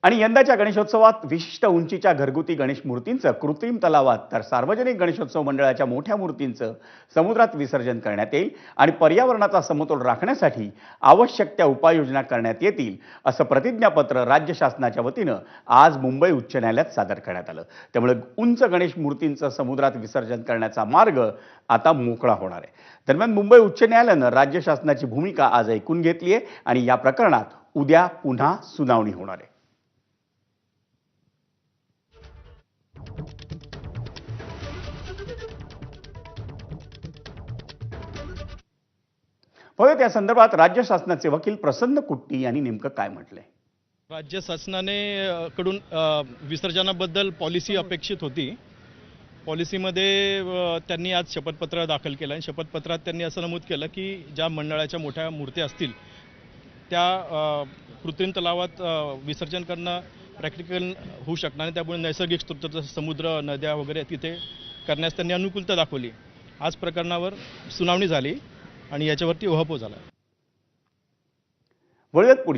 आणि यंदाच्या गणेशोत्सवात विशिष्ट उंचीच्या घरगुती गणेश मूर्तींचं कृत्रिम तलावात तर सार्वजनिक गणेशोत्सव मंडळाच्या मोठ्या मूर्तींचं समुद्रात विसर्जन करण्यात येईल आणि पर्यावरणाचा समतोल राखण्यासाठी आवश्यक त्या उपाययोजना करण्यात येतील असं प्रतिज्ञापत्र राज्य शासनाच्या वतीनं आज मुंबई उच्च न्यायालयात सादर करण्यात आलं। त्यामुळे उंच गणेश मूर्तींचं समुद्रात विसर्जन करण्याचा मार्ग आता मोकळा होणार आहे। दरम्यान मुंबई उच्च न्यायालयानं राज्य शासनाची भूमिका आज ऐकून घेतली आहे आणि या प्रकरणात उद्या पुन्हा सुनावणी होणार आहे। बघा त्या संदर्भात राज्य शासनाचे वकील प्रसन्न कुट्टी यांनी नेमकं काय म्हटलंय। राज्य शासनाने कडून विसर्जनाबद्दल पॉलिसी अपेक्षित होती। पॉलिसीमध्ये त्यांनी आज शपथपत्र दाखल केलं आणि शपथपत्रात त्यांनी असं नमूद केलं की ज्या मंडळाच्या मोठ्या मूर्ती असतील त्या कृत्रिम तलावात विसर्जन करणं प्रॅक्टिकल होऊ शकणार नाही, त्यामुळे नैसर्गिक स्रोत समुद्र नद्या वगैरे तिथे करण्यास त्यांनी अनुकूलता दाखवली। आज प्रकरणावर सुनावणी झाली आणि याच्यावरती उहापोह झाला। वळूयात पुढे।